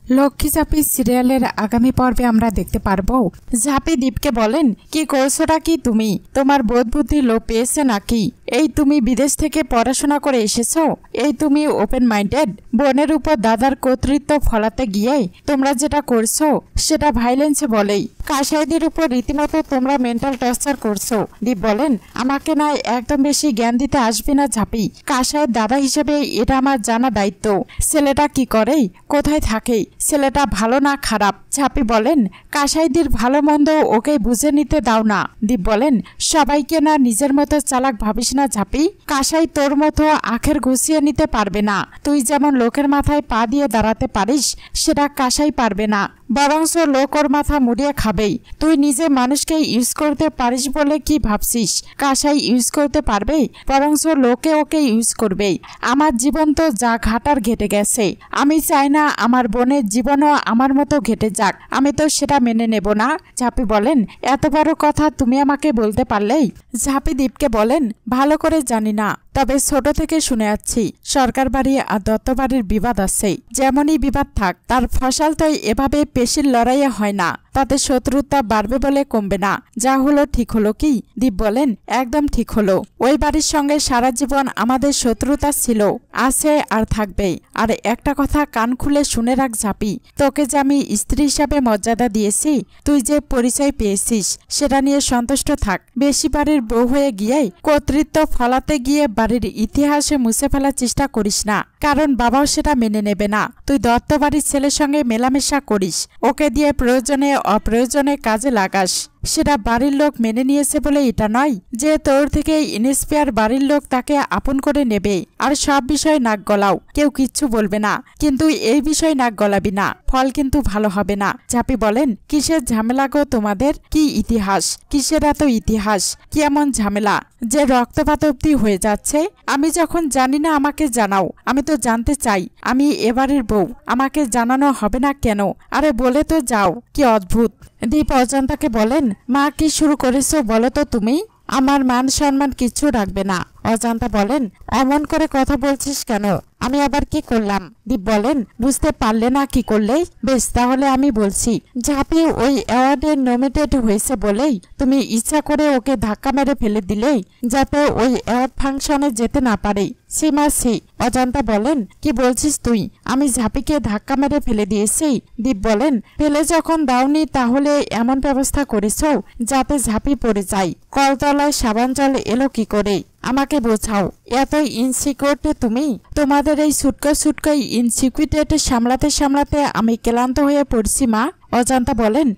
লক্ষ্মী ঝাঁপি সিরিয়ালের আগামী পর্বে আমরা দেখতে পারবো ঝাঁপি দীপকে বলেন, কি করছোটা কি তুমি? তোমার বোধ বুদ্ধি লোপ পেয়েছে নাকি? এই তুমি বিদেশ থেকে পড়াশোনা করে এসেছো? এই তুমি ওপেন মাইন্ডেড? বোনের উপর দাদার কর্তৃত্ব ফলাতে গিয়ে তোমরা যেটা করছো সেটা ভাইলেন্স বলেই। কাসাইদের উপর রীতিমতো তোমরা মেন্টাল টর্চার করছো। দীপ বলেন, আমাকে না একদম বেশি জ্ঞান দিতে আসবে না ঝাঁপি। কাসাইয়ের দাদা হিসেবে এটা আমার জানা দায়িত্ব। ছেলেটা কি করে, কোথায় থাকে, ছেলেটা ভালো না খারাপ? ঝাঁপি বলেন, কাসাইদের ভালো মন্দ ওকে বুঝে নিতে দাও না। দীপ বলেন, সবাইকে না নিজের মতো চালাক ভাবিস না ঝাঁপি। কাসাই তোর মতো আখের ঘুষিয়ে নিতে পারবে না। তুই যেমন লোকের মাথায় পা দিয়ে দাঁড়াতে পারিস, সেটা কাসাই পারবে না। বরঞ্চ লোক ওর মাথা মুড়িয়ে খাবেই। তুই নিজে মানুষকে ইউজ করতে পারিস বলে কি ভাবছিস কাসাই ইউজ করতে পারবে? বরঞ্চ লোকে ওকে ইউজ করবেই। আমার জীবন তো যা ঘাটার ঘেটে গেছে। আমি চাই না আমার বোনের জীবনও আমার মতো ঘেটে যাক। আমি তো সেটা মেনে নেব না। ঝাঁপি বলেন, এত বড় কথা তুমি আমাকে বলতে পারলেই? ঝাঁপি দীপকে বলেন, ভালো করে জানি না, তবে ছোট থেকে শুনে যাচ্ছি সরকার বাড়ি আর দত্ত বাড়ির বিবাদ আছে। যেমনই বিবাদ থাক, তার ফসল তো এভাবে পেশির লড়াইয়ে হয় না। তাতে শত্রুতা বাড়বে বলে কমবে না। যা হলো ঠিক হলো কি? দীপ বলেন, একদম ঠিক হলো। ওই বাড়ির সঙ্গে সারা জীবন আমাদের শত্রুতা ছিল, আছে আর থাকবেই। আর একটা কথা কান খুলে শুনে রাখ ঝাঁপি, তোকে যে আমি স্ত্রী হিসাবে মর্যাদা দিয়েছি, তুই যে পরিচয় পেয়েছিস সেটা নিয়ে সন্তুষ্ট থাক। বেশি বাড়ির বউ হয়ে গিয়ে কর্তৃত্ব ফলাতে গিয়ে বাড়ির ইতিহাসে মুছে ফেলার চেষ্টা করিস না, কারণ বাবাও সেটা মেনে নেবে না। তুই দত্ত বাড়ির ছেলের সঙ্গে মেলামেশা করিস, ওকে দিয়ে প্রয়োজনে অপ্রয়োজনে কাজে লাগাস। সেটা বাড়ির লোক মেনে নিয়েছে বলে এটা নয় যে তোর থেকে ইনস্পায়ার বাড়ির লোক তাকে আপন করে নেবে। আর সব বিষয় নাক গলাও, কেউ কিচ্ছু বলবে না, কিন্তু এই বিষয় নাক গলাবি না, ফল কিন্তু ভালো হবে না। ঝাঁপি বলেন, কিসের ঝামেলা গো তোমাদের? কি ইতিহাস, কিসের এত ইতিহাস? কি এমন ঝামেলা যে রক্তপাত অব্দি হয়ে যাচ্ছে? আমি যখন জানি না আমাকে জানাও, আমি তো জানতে চাই। আমি এবারের বউ, আমাকে জানানো হবে না কেন? আরে বলে তো যাও। কি অদ্ভুত। দীপ অজান্তাকে বলেন, মা কি শুরু করেছো বলো তো তুমি? আমার মান সম্মান কিচ্ছু রাখবে না। অজান্তা বলেন, এমন করে কথা বলছিস কেন? আমি আবার কি করলাম? দীপ বলেন, বুঝতে পারলে না কি করলেই? বেশ, তাহলে আমি বলছি। ঝাঁপি ওই অ্যাওয়ার্ডে নমিনেটেড হয়েছে বলেই তুমি ইচ্ছা করে ওকে ধাক্কা মেরে ফেলে দিলেই যাতে ওই অ্যাওয়ার্ড ফাংশনে যেতে না পারে। সীমাসি। অজান্তা বলেন, কি বলছিস তুই? আমি ঝাঁপিকে ধাক্কা মেরে ফেলে দিয়েছি? দীপ বলেন, ফেলে যখন দাওনি তাহলে এমন ব্যবস্থা করেছো যাতে ঝাঁপি পড়ে যায়। কলতলায় সাবান জল এলো কি করে? আমাকে বোঝাও। এত ইনসিকিউরিটি তুমি? তোমাদের এই ছুটকো ইনসিকিউরিটি সামলাতে সামলাতে আমি ক্লান্ত হয়ে পড়ছি মা। অজান্তা বলেন,